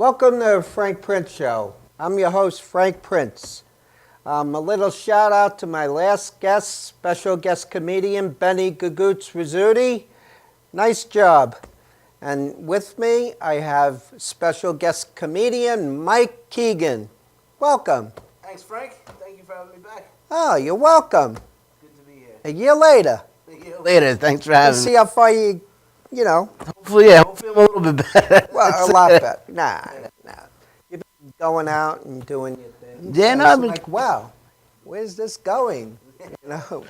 Welcome to Frank Prince Show. I'm your host, Frank Prince. A little shout out to my last guest, special guest comedian, Benny Gagoots Rizzuti. Nice job. And with me, I have special guest comedian, Mike Keegan. Welcome. Thanks, Frank. Thank you for having me back. Oh, you're welcome. Good to be here. A year later. Later, thanks for having Let's me. see how far you know. Hopefully I'm a little bit better. Well, a lot better. Nah. You've been going out and doing your thing. Yeah, no, It's I've been like, wow, where's this going?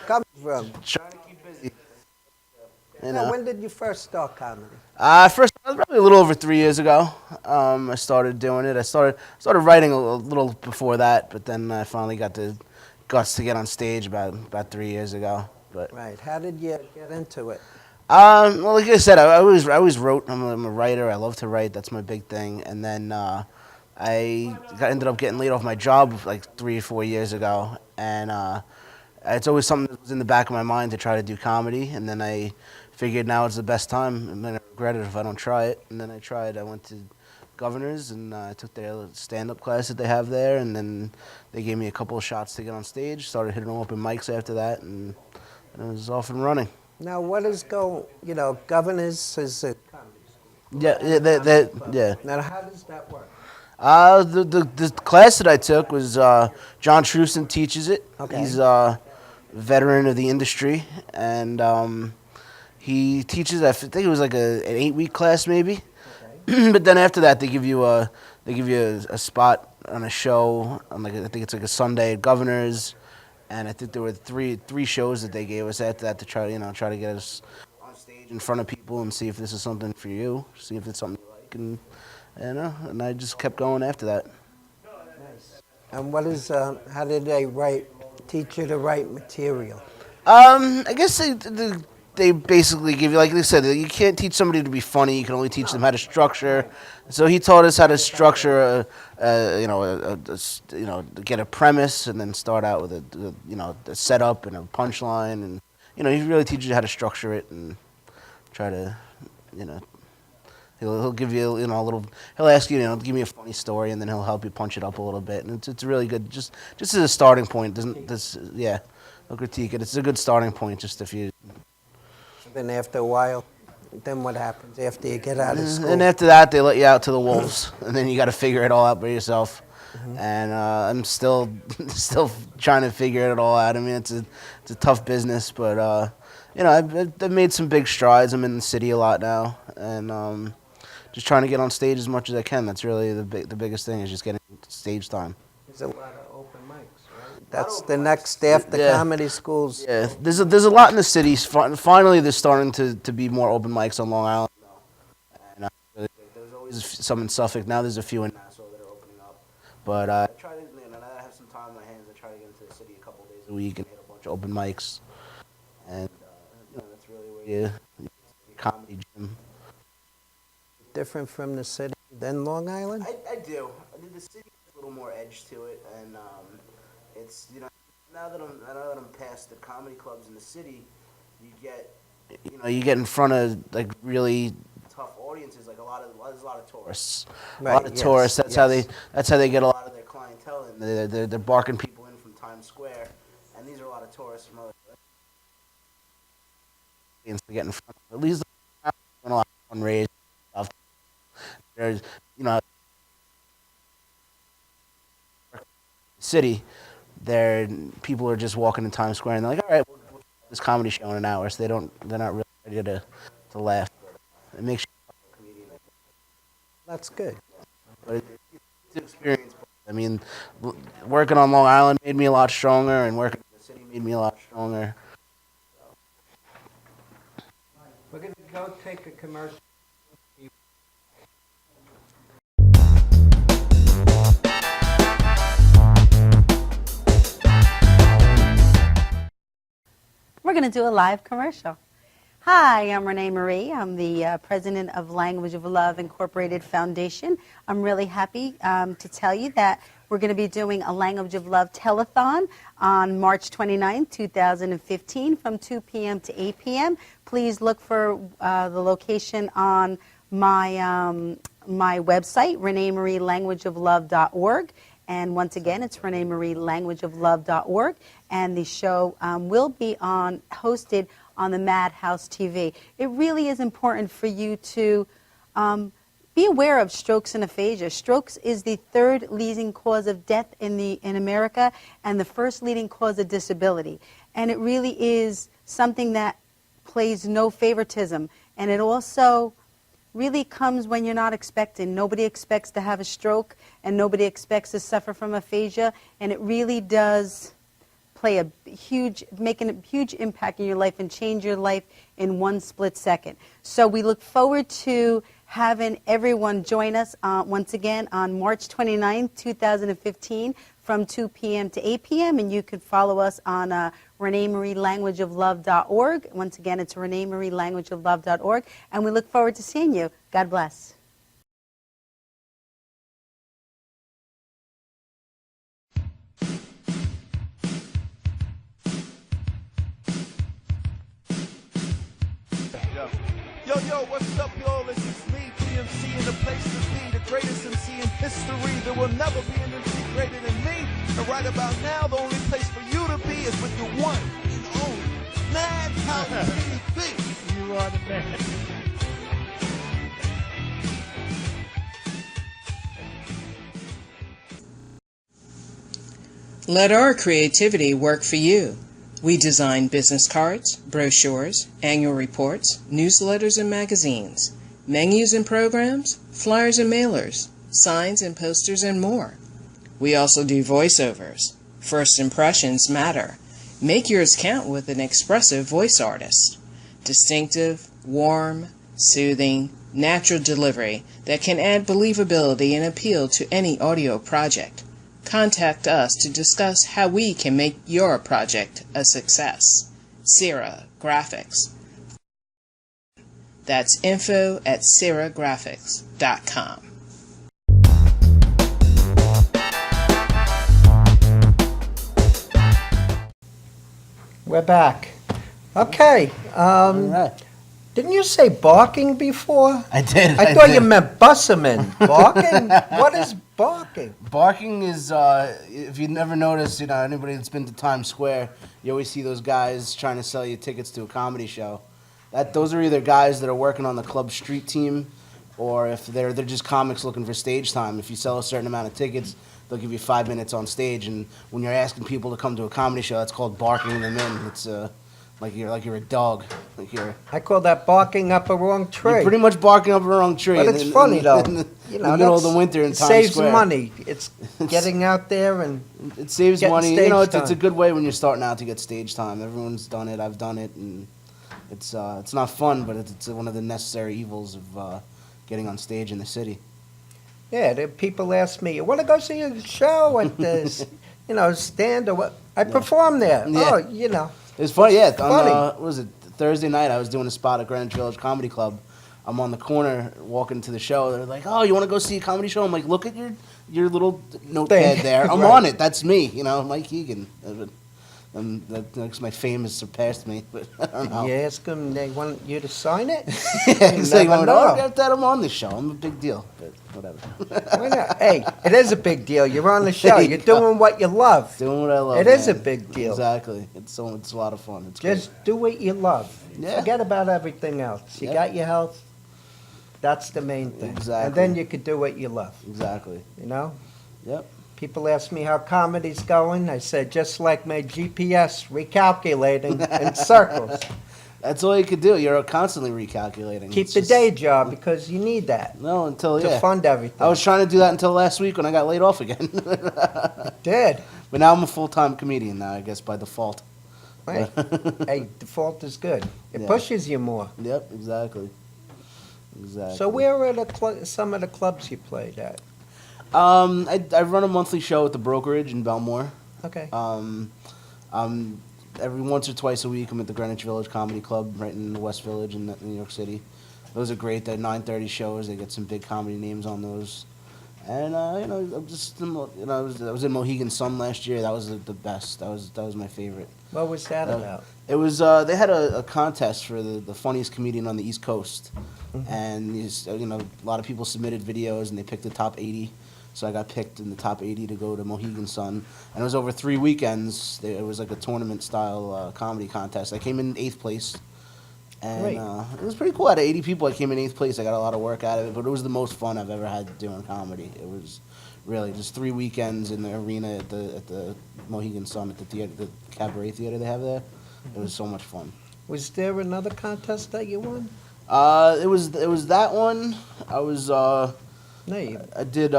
Coming from. trying to keep busy. Now, when did you first start comedy? First, probably a little over 3 years ago. I started doing it. I started writing a little before that, but then I finally got the guts to get on stage about 3 years ago. But Right. How did you get into it? well, like I said, I always wrote. I'm a writer. I love to write. That's my big thing. And then ended up getting laid off my job like 3 or 4 years ago, and it's always something that was in the back of my mind to try to do comedy. And then I figured now is the best time. I'm gonna regret it if I don't try it. And then I tried. I went to Governor's and I took their stand-up class that they have there, and then they gave me a couple of shots to get on stage. Started hitting open mics after that, and it was off and running. Now, what is Governor's is a comedy school. Yeah. Now, how does that work? The class that I took was John Truson teaches it. Okay. He's a veteran of the industry, and he teaches. I think it was like an 8-week class maybe. Okay. But then after that, they give you a spot on a show on I think it's like a Sunday at Governor's, and I think there were three shows that they gave us after that to try to get us on stage in front of people and see if this is something for you, see if it's something you like, and I just kept going after that. Nice. And what is how did they teach you to write material? I guess they basically give you, like they said, you can't teach somebody to be funny. You can only teach them how to structure. So he taught us how to structure, get a premise and then start out with a setup and a punchline, and he really teaches you how to structure it and try to, He'll give you, a little. He'll ask you, give me a funny story, and then he'll help you punch it up a little bit. And it's really good, just as a starting point. He'll critique it. It's a good starting point, just if you. Then after a while, then what happens after you get out of school? And after that, they let you out to the wolves, and then you got to figure it all out by yourself. Mm-hmm. And I'm still trying to figure it all out. I mean, it's a tough business, but I've made some big strides. I'm in the city a lot now, and just trying to get on stage as much as I can. That's really the biggest thing, is just getting stage time. There's a lot of open mics, right? That's the next after comedy schools. Yeah, there's a lot in the city. Finally, there's starting to be more open mics on Long Island. And there's always some in Suffolk. Now there's a few in Nassau that are opening up. But I try to, now that I have some time on my hands, I try to get into the city a couple of days a week and hit a bunch of open mics. And that's really where you comedy gym. Different from the city than Long Island? I do. The city has a little more edge to it, and it's now that I'm past the comedy clubs in the city, you get in front of like really tough audiences, like there's a lot of tourists. Right, a lot of tourists. That's how they get a lot of their clientele in. They're barking people in from Times Square, and these are a lot of tourists from other. To get in front of, at least a lot of fundraising stuff. There's, city, there people are just walking in Times Square and they're like, all right, we'll do this comedy show in an hour. So they're not really ready to laugh. It makes you a comedian. That's good. But it's an experience. I mean, working on Long Island made me a lot stronger, and working in the city made me a lot stronger. We're going to go take a commercial. We're going to do a live commercial. Hi, I'm Renee Marie. I'm the president of Language of Love Incorporated Foundation. I'm really happy to tell you that we're going to be doing a Language of Love telethon on March 29, 2015 from 2 p.m. to 8 p.m. Please look for the location on my my website, reneemarielanguageoflove.org. And once again, it's reneemarielanguageoflove.org. And the show will be hosted on the Madhouse TV. It really is important for you to be aware of strokes and aphasia. Strokes is the third leading cause of death in America and the first leading cause of disability. And it really is something that plays no favoritism. And it also really comes when you're not expecting. Nobody expects to have a stroke, and nobody expects to suffer from aphasia. And it really does make a huge impact in your life and change your life in one split second. So we look forward to having everyone join us once again on March 29th, 2015 from 2 p.m. to 8 p.m. And you can follow us on reneemarielanguageoflove.org. Once again, it's reneemarielanguageoflove.org. And we look forward to seeing you. God bless. Yo, what's up, y'all? This is me, DMC, in the place to be, the greatest MC in history. There will never be an MC greater than me. And right about now, the only place for you to be is with your one and only Madhouse TV. You are the man. Let our creativity work for you. We design business cards, brochures, annual reports, newsletters and magazines, menus and programs, flyers and mailers, signs and posters, and more. We also do voiceovers. First impressions matter. Make yours count with an expressive voice artist. Distinctive, warm, soothing, natural delivery that can add believability and appeal to any audio project. Contact us to discuss how we can make your project a success. Sierra Graphics. That's info@sierragraphics.com. We're back. Okay. All right. Didn't you say barking before? I did. I thought you did. meant bussamin. Barking? What is barking? Barking is, if you never noticed, anybody that's been to Times Square, you always see those guys trying to sell you tickets to a comedy show. Those are either guys that are working on the club street team, or if they're just comics looking for stage time. If you sell a certain amount of tickets, they'll give you 5 minutes on stage. And when you're asking people to come to a comedy show, that's called barking them in. It's like you're a dog. I call that barking up a wrong tree. You're pretty much barking up the wrong tree. But it's funny, though. In the middle of the winter in it Times saves Square. money. It's getting out there and It saves getting money. stage It's time. a good way when you're starting out to get stage time. Everyone's done it. I've done it, and it's not fun, but it's one of the necessary evils of getting on stage in the city. Yeah, people ask me, you want to go see a show at this, stand or what? I perform there. Yeah. Oh, It's funny, yeah. funny. What was it, Thursday night, I was doing a spot at Greenwich Village Comedy Club. I'm on the corner walking to the show. They're like, "Oh, you want to go see a comedy show?" I'm like, "Look at your little notepad Thing. there. I'm Right. on it. That's me, Mike Keegan." That's my fame has surpassed me, but I don't know. You ask them, they want you to sign it? It's like, never "Oh, know. that I'm on this show. I'm a big deal," but whatever. Why not? Hey, it is a big deal. You're on the show. There you You're go. doing what you love. Doing what I love. It is a man. big deal. Exactly. It's a lot of fun. It's Just do what you love. Yeah. Forget about everything else. You Yeah. got your health. That's the main thing. Exactly. And then you could do what you love, great. Exactly. Yep. People ask me how comedy's going. I said, just like my GPS, recalculating in circles. That's all you could do. You're constantly recalculating. Keep It's the just- day job because you need that No, until to yeah. fund everything. I was trying to do that until last week when I got laid off again. Did. But now I'm a full-time comedian now, I guess, by default. Hey, hey, default is good. It Yeah. pushes you more. Yep, exactly. Exactly. So where are some of the clubs you played at? I run a monthly show at the Brokerage in Belmore. Okay. Every once or twice a week, I'm at the Greenwich Village Comedy Club right in the West Village in New York City. Those are great. They're 9:30 shows. They get some big comedy names on those. And I'm just, I was in Mohegan Sun last year. That was the best. That was my favorite. What was that about? It was they had a contest for the funniest comedian on the East Coast, and a lot of people submitted videos, and they picked the top 80. So I got picked in the top 80 to go to Mohegan Sun, and it was over 3 weekends. It was like a tournament style comedy contest. I came in 8th place, and Great. it was pretty cool. Out of 80 people, I came in 8th place. I got a lot of work out of it, but it was the most fun I've ever had doing comedy. It was really just 3 weekends in the arena at the Mohegan Sun at the theater, the cabaret theater they have there. It was so much fun. Was there another contest that you won? It was that one. I was No, you. I did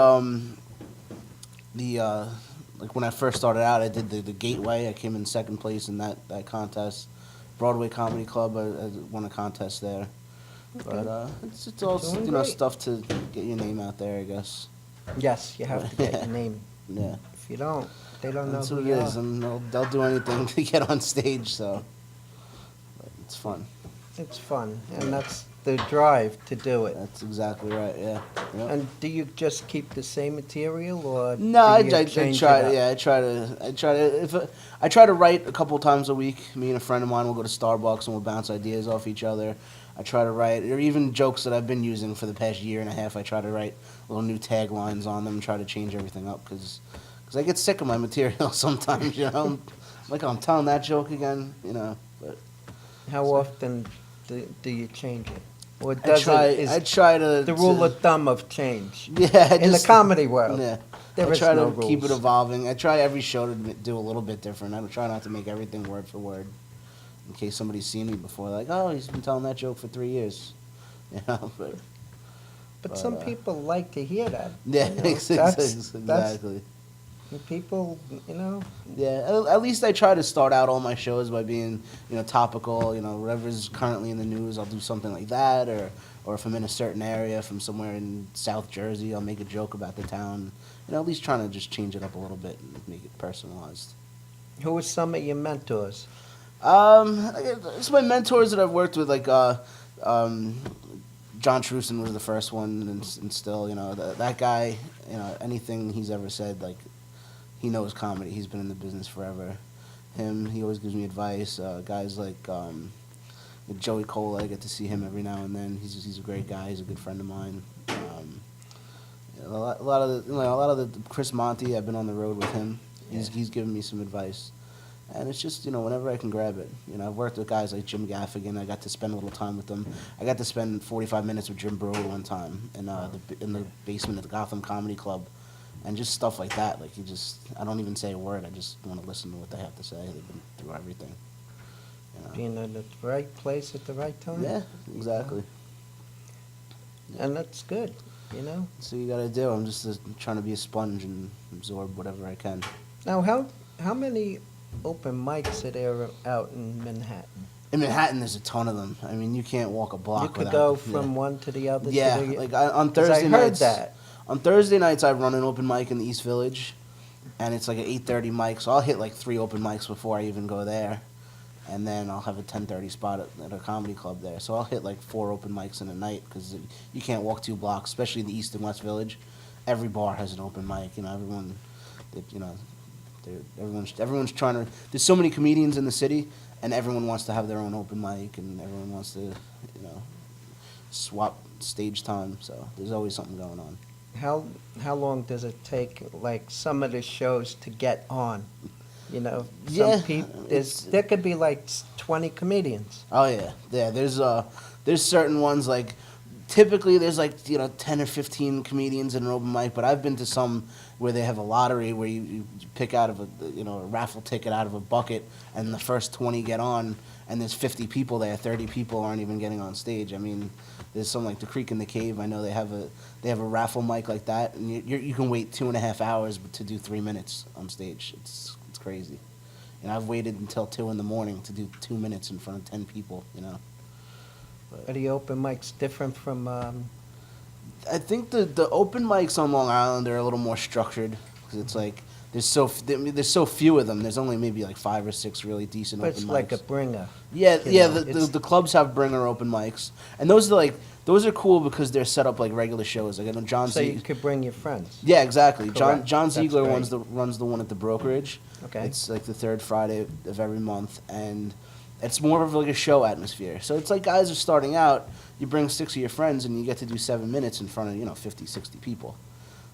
like when I first started out, I did the Gateway. I came in 2nd place in that contest. Broadway Comedy Club, I won a contest there. But it's all Doing great. stuff to get your name out there, I guess. Yes, you have to get your name. Yeah, If you don't, they don't know that's who what it you is, are. and they'll do anything to get on stage. So but it's fun. It's fun, and that's the drive to do it. That's exactly right. Yeah. Yep. And do you just keep the same material, or No, do you I change try. it up? Yeah, I try to write a couple times a week. Me and a friend of mine will go to Starbucks and we'll bounce ideas off each other. I try to write, or even jokes that I've been using for the past year and a half. I try to write little new taglines on them and try to change everything up because I get sick of my material sometimes. You know, like I'm telling that joke again. You know, but How often do you change it? Or I does try. it, is I try to the rule of thumb of change? yeah In the comedy world, Yeah. there I is try no to keep it rules. evolving. I try every show to do a little bit different. I try not to make everything word for word, in case somebody's seen me before. Like, oh, he's been telling that joke for 3 years, you know. But some people like to hear that. Yeah, you know? exactly. That's people, you know. Yeah, at least I try to start out all my shows by being, topical. Whatever's currently in the news, I'll do something like that, or if I'm in a certain area, from somewhere in South Jersey, I'll make a joke about the town. At least trying to just change it up a little bit and make it personalized. Who are some of your mentors? It's my mentors that I've worked with, like John Truson was the first one, and still, that guy, anything he's ever said, like, he knows comedy. He's been in the business forever. He always gives me advice. Guys like Joey Cole, I get to see him every now and then. He's a great guy. He's a good friend of mine. A lot of the Chris Monty, I've been on the road with him. He's given me some advice, and it's just whenever I can grab it. I've worked with guys like Jim Gaffigan. I got to spend a little time with them. I got to spend 45 minutes with Jim Brody one time in the basement of the Gotham Comedy Club, and just stuff like that. Like I don't even say a word. I just want to listen to what they have to say. They've been through everything. Being in the right place at the right time? Yeah, exactly. And that's good, That's what you got to do. I'm just trying to be a sponge and absorb whatever I can. Now, how many open mics are there out in Manhattan? In Manhattan, there's a ton of them. I mean, you can't walk a block You could without. go from one to the other. Yeah, to the, like on 'cause Thursday I heard nights. that. On Thursday nights, I run an open mic in the East Village, and it's like an 8:30 mic. So I'll hit like 3 open mics before I even go there, and then I'll have a 10:30 spot at a comedy club there. So I'll hit like 4 open mics in a night because you can't walk 2 blocks, especially in the East and West Village. Every bar has an open mic. Everyone's trying to. There's so many comedians in the city, and everyone wants to have their own open mic, and everyone wants to, swap stage time. So there's always something going on. How long does it take, like some of the shows, to get on? Yeah, Some people. There could be like 20 comedians. Oh yeah. There's certain ones like. Typically, there's like 10 or 15 comedians in an open mic, but I've been to some where they have a lottery where you pick out of a raffle ticket out of a bucket, and the first 20 get on, and there's 50 people there. 30 people aren't even getting on stage. I mean, there's some like the Creek in the Cave. I know they have a raffle mic like that, and you can wait 2.5 hours to do 3 minutes on stage. It's crazy. I've waited until 2 in the morning to do 2 minutes in front of 10 people. Are the open mics different from? I think the open mics on Long Island are a little more structured because it's like there's so few of them. There's only maybe like 5 or 6 really decent But open it's mics. like a bringer. Yeah, you yeah. know, The clubs have bringer open mics, and those are cool because they're set up like regular shows. Like I know John So you Ziegler. could bring your friends. Yeah, exactly. Correct. John That's Ziegler great. runs the one at the brokerage. Okay. It's like the third Friday of every month, and it's more of like a show atmosphere. So it's like guys are starting out. You bring 6 of your friends, and you get to do 7 minutes in front of 50, 60 people.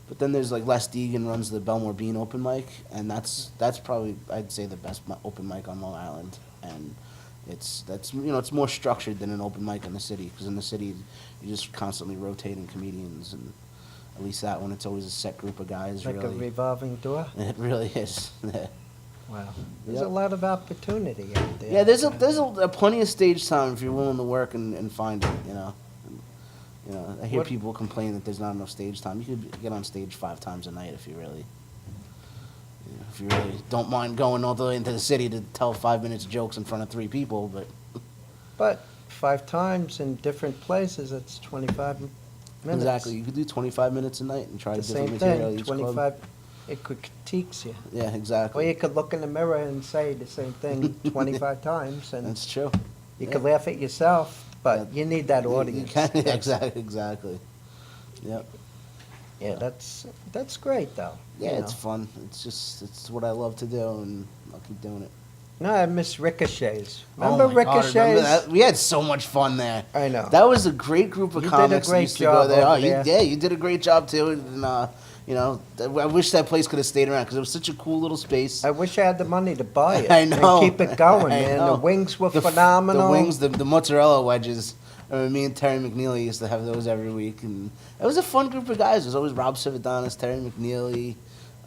But then there's like Les Deegan runs the Belmore Bean open mic, and that's probably I'd say the best open mic on Long Island, and it's more structured than an open mic in the city, because in the city you're just constantly rotating comedians, and at least that one it's always a set group of guys. Like really, a revolving door. it really is. Yeah. Wow. There's Yep. a lot of opportunity out there. Yeah, there's a plenty of stage time if you're willing to work and find it. I hear What- people complain that there's not enough stage time. You could get on stage 5 times a night if you really don't mind going all the way into the city to tell 5 minutes jokes in front of 3 people. But 5 times in different places, it's 25 minutes. Exactly, you could do 25 minutes a night and try The different same material thing, each club. 25, it critiques you. Yeah, Or exactly. you could look in the mirror and say the same thing 25 times, and That's true. you yeah. could laugh at yourself, but Yeah. you need that You audience. can- That's- exactly. Yep. Yeah, that's great, though. Yeah, you it's know. fun. It's what I love to do, and I'll keep doing it. No, I miss Ricochets. Remember Oh my God, Ricochets? remember that? We had so much fun there. I know. That was a great group of You did a comics that great used to job go there. over Oh, there. yeah, you did a great job too. And I wish that place could have stayed around because it was such a cool little space. I wish I had the money to buy it I know. and keep it going, I man. know. The wings were The phenomenal. The wings, the mozzarella wedges. I mean, me and Terry McNeely used to have those every week, and it was a fun group of guys. There was always Rob Cividanis, Terry McNeely.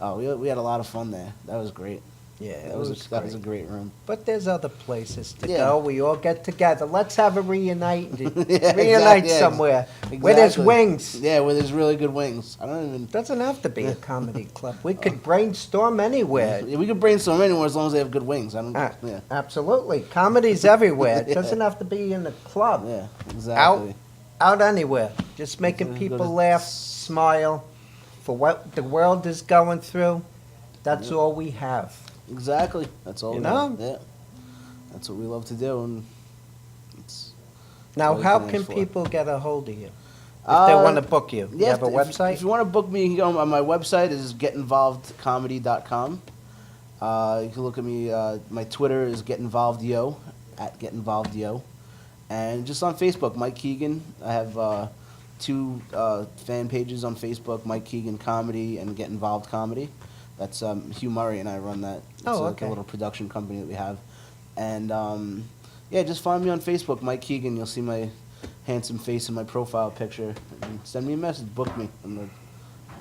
Oh, we had a lot of fun there. That was great. Yeah, That was a great room. But there's other places to Yeah. go. We all get together. Let's have a reunite. Yeah, reunite exactly, yeah, somewhere where there's exactly. wings. Yeah, where there's really good wings. I don't even. Doesn't have to be a comedy club. We could brainstorm anywhere. Yeah, we could brainstorm anywhere as long as they have good wings. I don't. Ah, Yeah. Absolutely. Comedy's everywhere. It Yeah. doesn't have to be in a club. Yeah. Exactly. Out anywhere. Just making Yeah, people go to- laugh, smile for what the world is going through. That's all we have. Exactly. That's all. You we know? do. Yeah. That's what we love to do, and it's. Now, all we how can can ask for. people get a hold of you? If they want to book you. You have a if- website? If you want to book me, you can go on my website is getinvolvedcomedy.com. You can look at me. My Twitter is getinvolvedyo @getinvolvedyo, and just on Facebook, Mike Keegan. I have 2 fan pages on Facebook: Mike Keegan Comedy and Get Involved Comedy. That's Hugh Murray and I run that. It's Oh, like okay. a little production company that we have, and yeah, just find me on Facebook, Mike Keegan. You'll see my handsome face in my profile picture. And send me a message. Book me. I'm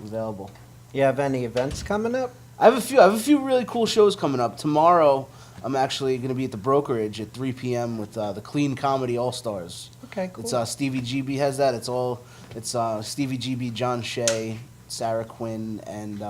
available. You have any events coming up? I have a few really cool shows coming up. Tomorrow, I'm actually going to be at the Brokerage at 3 p.m. with the Clean Comedy All Stars. Okay, cool. It's Stevie GB has that. It's Stevie GB, John Shea, Sarah Quinn, and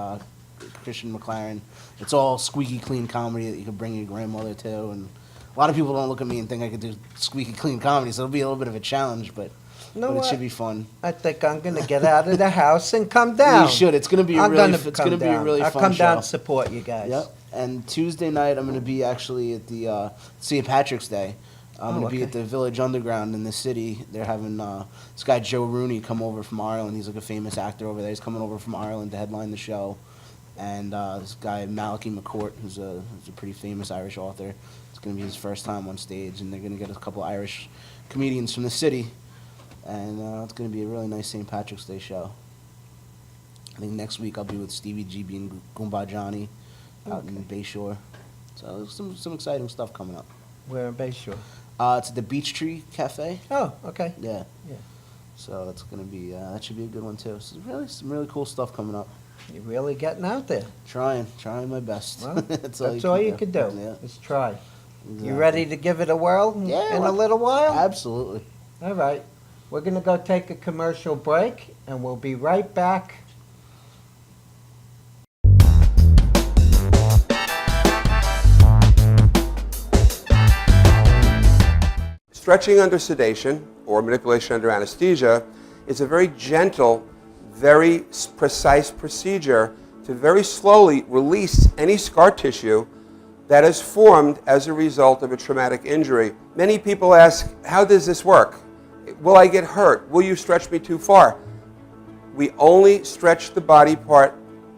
Christian McLaren. It's all squeaky clean comedy that you can bring your grandmother to. And a lot of people don't look at me and think I could do squeaky clean comedy, so it'll be a little bit of a challenge, but You know it what? should be fun. I think I'm going to get out of the house and come down. You should. It's going to be I'm really. gonna It's come going to be a down. really I'll fun come down show. and support you guys. Yep. And Tuesday night, I'm going to be actually at the St. Patrick's Day. I'm going to be okay. at the Village Underground in the city. They're having this guy Joe Rooney come over from Ireland. He's like a famous actor over there. He's coming over from Ireland to headline the show. And this guy Malachi McCourt, who's a pretty famous Irish author. It's going to be his first time on stage, and they're going to get a couple Irish comedians from the city. And it's going to be a really nice St. Patrick's Day show. I think next week I'll be with Stevie GB and Goomba Johnny out in Bayshore. So there's some exciting stuff coming up. We're in Bayshore. It's at the Beach Tree Cafe. Oh, okay. Yeah. Yeah. So that's gonna be that should be a good one too. So some really cool stuff coming up. You're really getting out there. Trying my best. Well, that's all you can do. Yeah. Is try. Exactly. You ready to give it a whirl Yeah, in a well, little while? Absolutely. All right. We're going to go take a commercial break, and we'll be right back. Stretching under sedation or manipulation under anesthesia is a very gentle, very precise procedure to very slowly release any scar tissue that is formed as a result of a traumatic injury. Many people ask, how does this work? Will I get hurt? Will you stretch me too far? We only stretch the body part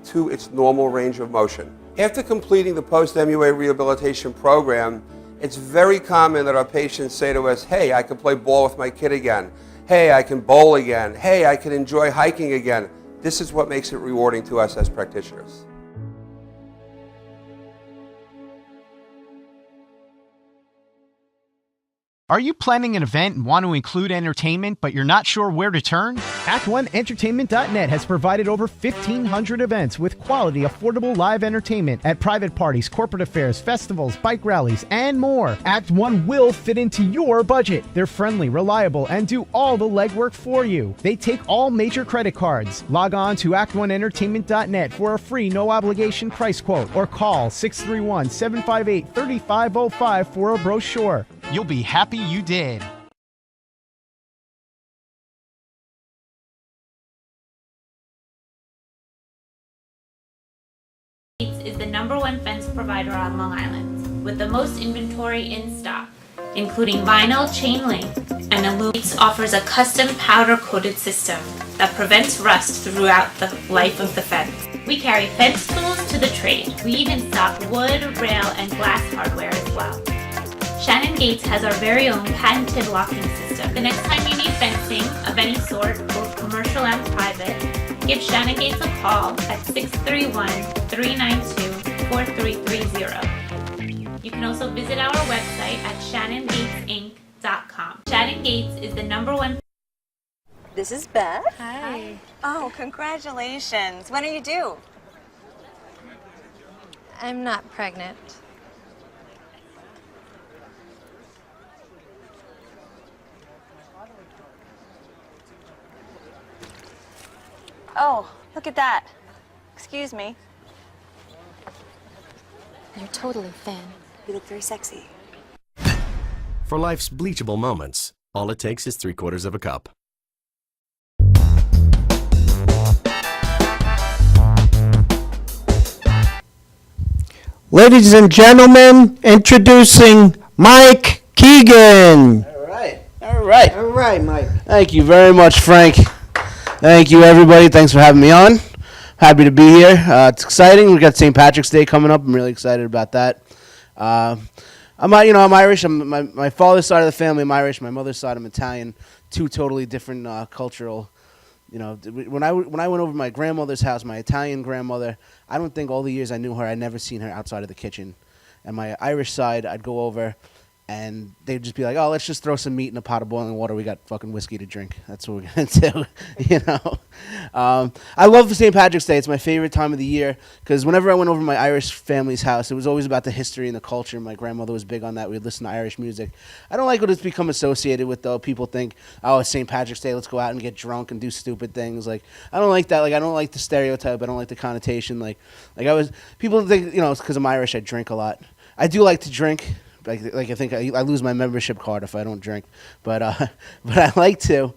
to its normal range of motion. After completing the post-MUA rehabilitation program, it's very common that our patients say to us, hey, I can play ball with my kid again. Hey, I can bowl again. Hey, I can enjoy hiking again. This is what makes it rewarding to us as practitioners. Are you planning an event and want to include entertainment, but you're not sure where to turn? Act1Entertainment.net has provided over 1,500 events with quality, affordable live entertainment at private parties, corporate affairs, festivals, bike rallies, and more. Act One will fit into your budget. They're friendly, reliable, and do all the legwork for you. They take all major credit cards. Log on to Act1Entertainment.net for a free, no-obligation price quote, or call 631-758-3505 for a brochure. You'll be happy you did. Is the #1 fence provider on Long Island with the most inventory in stock, including vinyl, chain link, and aluminum. Offers a custom powder-coated system that prevents rust throughout the life of the fence. We carry fence tools to the trade. We even stock wood, rail, and glass hardware as well. Shannon Gates has our very own patented locking system. The next time you need fencing of any sort, both commercial and private, give Shannon Gates a call at 631-392-4330. You can also visit our website at shannongatesinc.com. Shannon Gates is the #1. This is Beth. Hi. Oh, congratulations. When are you due? I'm not pregnant. Oh, look at that. Excuse me. You're totally thin. You look very sexy. For life's bleachable moments, all it takes is 3/4 of a cup. Ladies and gentlemen, introducing Mike Keegan. All right. All right. All right, Mike. Thank you very much, Frank. Thank you, everybody. Thanks for having me on. Happy to be here. It's exciting. We got St. Patrick's Day coming up. I'm really excited about that. I'm Irish. My father's side of the family, I'm Irish. My mother's side, I'm Italian. Two totally different cultural. When I went over to my grandmother's house, my Italian grandmother, I don't think all the years I knew her, I'd never seen her outside of the kitchen. And my Irish side, I'd go over, and they'd just be like, oh, let's just throw some meat in a pot of boiling water. We got fucking whiskey to drink. That's what we're going to do, I love St. Patrick's Day. It's my favorite time of the year because whenever I went over to my Irish family's house, it was always about the history and the culture. My grandmother was big on that. We'd listen to Irish music. I don't like what it's become associated with, though. People think, oh, it's St. Patrick's Day. Let's go out and get drunk and do stupid things. Like, I don't like that. Like, I don't like the stereotype. I don't like the connotation. People think, it's because I'm Irish, I drink a lot. I do like to drink. I think I lose my membership card if I don't drink, but I like to,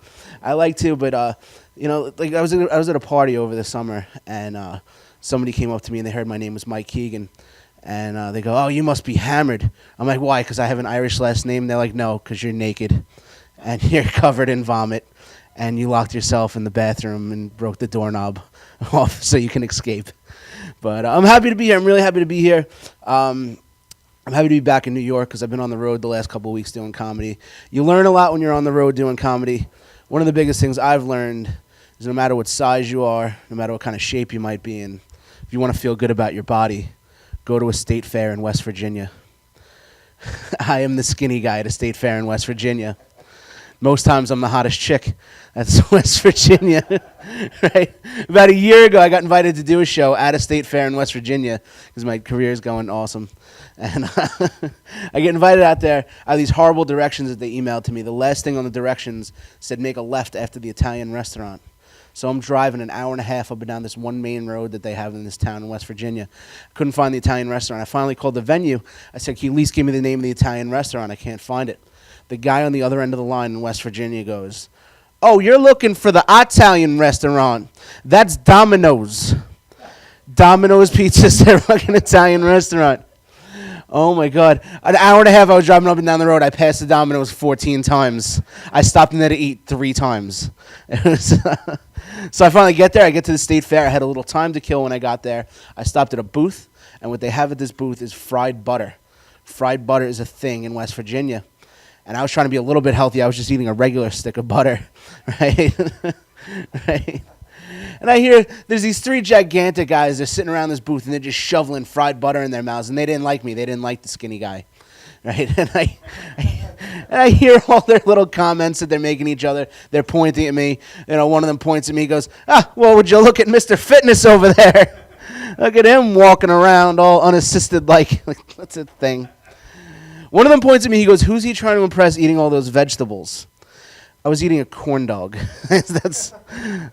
but I was at a party over the summer and somebody came up to me and they heard my name was Mike Keegan, and they go, oh, you must be hammered. I'm like, why? Because I have an Irish last name. They're like, no, because you're naked and you're covered in vomit and you locked yourself in the bathroom and broke the doorknob off so you can escape. But I'm happy to be here. I'm really happy to be here. I'm happy to be back in New York because I've been on the road the last couple of weeks doing comedy. You learn a lot when you're on the road doing comedy. One of the biggest things I've learned is no matter what size you are, no matter what kind of shape you might be in, if you want to feel good about your body, go to a state fair in West Virginia. I am the skinny guy at a state fair in West Virginia. Most times I'm the hottest chick. That's West Virginia, right? About a year ago, I got invited to do a show at a state fair in West Virginia because my career is going awesome. And I get invited out there. I have these horrible directions that they emailed to me. The last thing on the directions said make a left after the Italian restaurant. So I'm driving an hour and a half up and down this one main road that they have in this town in West Virginia. Couldn't find the Italian restaurant. I finally called the venue. I said, can you at least give me the name of the Italian restaurant? I can't find it. The guy on the other end of the line in West Virginia goes, oh, you're looking for the Italian restaurant. That's Domino's. Domino's Pizza's their fucking Italian restaurant. Oh my God. An hour and a half I was driving up and down the road. I passed the Domino's 14 times. I stopped in there to eat 3 times. So I finally get there. I get to the state fair. I had a little time to kill when I got there. I stopped at a booth, and what they have at this booth is fried butter. Fried butter is a thing in West Virginia. And I was trying to be a little bit healthy. I was just eating a regular stick of butter, right? Right? And I hear there's these 3 gigantic guys. They're sitting around this booth, and they're just shoveling fried butter in their mouths. And they didn't like me. They didn't like the skinny guy, right? And I hear all their little comments that they're making each other. They're pointing at me. You know, one of them points at me, goes, well, would you look at Mr. Fitness over there? Look at him walking around all unassisted like that's a thing. One of them points at me. He goes, who's he trying to impress eating all those vegetables? I was eating a corn dog. That's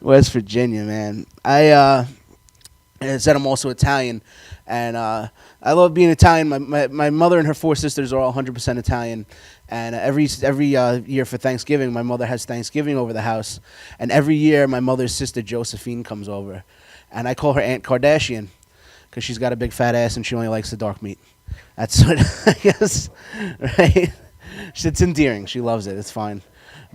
West Virginia, man. I said I'm also Italian, and I love being Italian. My mother and her 4 sisters are all 100% Italian, and every year for Thanksgiving, my mother has Thanksgiving over the house, and every year my mother's sister Josephine comes over, and I call her Aunt Kardashian because she's got a big fat ass and she only likes the dark meat. That's what I guess, right? It's endearing. She loves it. It's fine.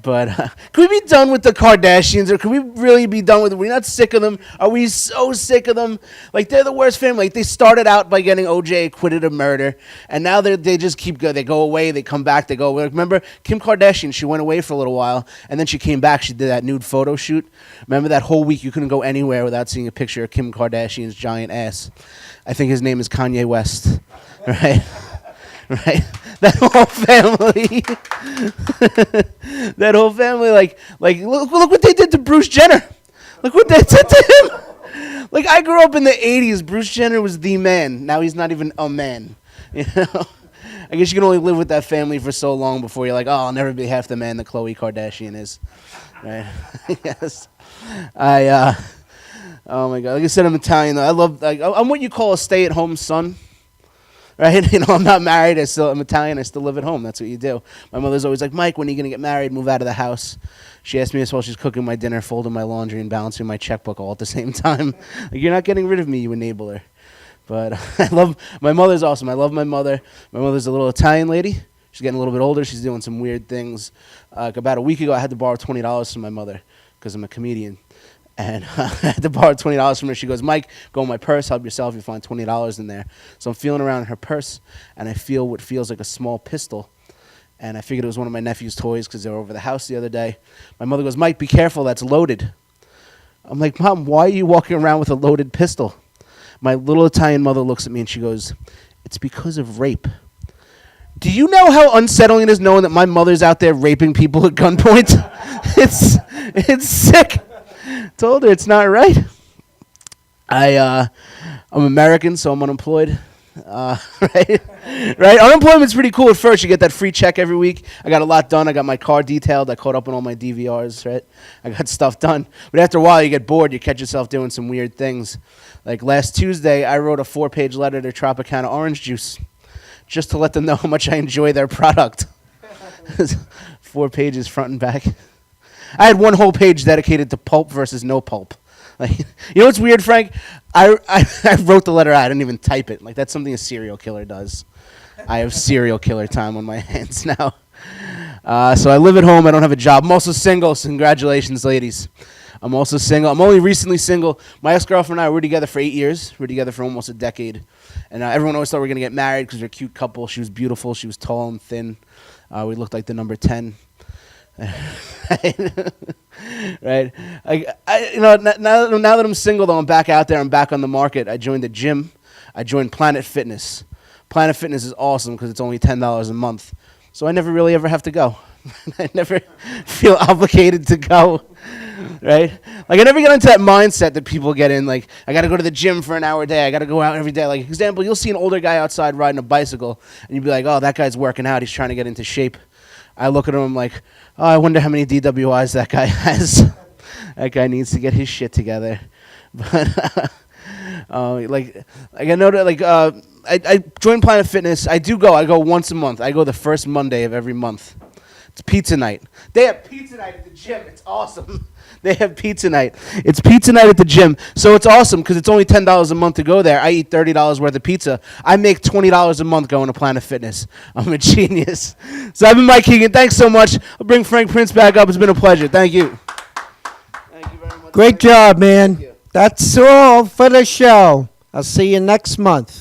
But can we be done with the Kardashians, or can we really be done with them? We're not sick of them. Are we so sick of them? Like, they're the worst family. Like, they started out by getting OJ acquitted of murder, and now they just keep going. They go away, they come back, they go away. Remember Kim Kardashian? She went away for a little while, and then she came back. She did that nude photo shoot. Remember that whole week you couldn't go anywhere without seeing a picture of Kim Kardashian's giant ass. I think his name is Kanye West, right? Right? That whole family, like look what they did to Bruce Jenner. Look what they did to him. Like, I grew up in the 80s. Bruce Jenner was the man. Now he's not even a man. You know? I guess you can only live with that family for so long before you're like, oh, I'll never be half the man that Khloe Kardashian is. Right? Yes. Oh my God. Like I said, I'm Italian though. I'm what you call a stay-at-home son. Right? You know, I'm not married. I'm Italian. I still live at home. That's what you do. My mother's always like, Mike, when are you going to get married? Move out of the house. She asked me this while she's cooking my dinner, folding my laundry, and balancing my checkbook all at the same time. Like, you're not getting rid of me, you enabler. But my mother's awesome. I love my mother. My mother's a little Italian lady. She's getting a little bit older. She's doing some weird things. About a week ago, I had to borrow $20 from my mother because I'm a comedian. And I had to borrow $20 from her. She goes, Mike, go in my purse, help yourself. You find $20 in there. So I'm feeling around in her purse, and I feel what feels like a small pistol. And I figured it was one of my nephew's toys because they were over the house the other day. My mother goes, Mike, be careful, that's loaded. I'm like, Mom, why are you walking around with a loaded pistol? My little Italian mother looks at me and she goes, it's because of rape. Do you know how unsettling it is knowing that my mother's out there raping people at gunpoint? It's sick. Told her it's not right. I'm American, so I'm unemployed. Right? Unemployment's pretty cool at first. You get that free check every week. I got a lot done. I got my car detailed. I caught up on all my DVRs, right? I got stuff done. But after a while, you get bored. You catch yourself doing some weird things. Like last Tuesday, I wrote a 4-page letter to Tropicana Orange Juice just to let them know how much I enjoy their product. 4 pages front and back. I had one whole page dedicated to pulp versus no pulp. Like, you know what's weird, Frank? I wrote the letter out. I didn't even type it. Like, that's something a serial killer does. I have serial killer time on my hands now. So I live at home. I don't have a job. I'm also single. So congratulations, ladies. I'm also single. I'm only recently single. My ex-girlfriend and I were together for 8 years. We were together for almost a decade. And everyone always thought we were going to get married because we're a cute couple. She was beautiful. She was tall and thin. We looked like the number 10. Right? Now that I'm single, though, I'm back out there. I'm back on the market. I joined the gym. I joined Planet Fitness. Planet Fitness is awesome because it's only $10 a month. So I never really ever have to go. I never feel obligated to go. Right? Like, I never get into that mindset that people get in. Like, I got to go to the gym for an hour a day. I got to go out every day. Like, example, you'll see an older guy outside riding a bicycle, and you'll be like, oh, that guy's working out. He's trying to get into shape. I look at him like, oh, I wonder how many DWIs that guy has. That guy needs to get his shit together. But I know that I joined Planet Fitness. I go once a month. I go the first Monday of every month. It's pizza night. They have pizza night at the gym. It's awesome. They have pizza night. It's pizza night at the gym. So it's awesome because it's only $10 a month to go there. I eat $30 worth of pizza. I make $20 a month going to Planet Fitness. I'm a genius. So I've been Mike Keegan. Thanks so much. I'll bring Frank Prince back up. It's been a pleasure. Thank you. Thank you very much. Great job, man. That's all for the show. I'll see you next month.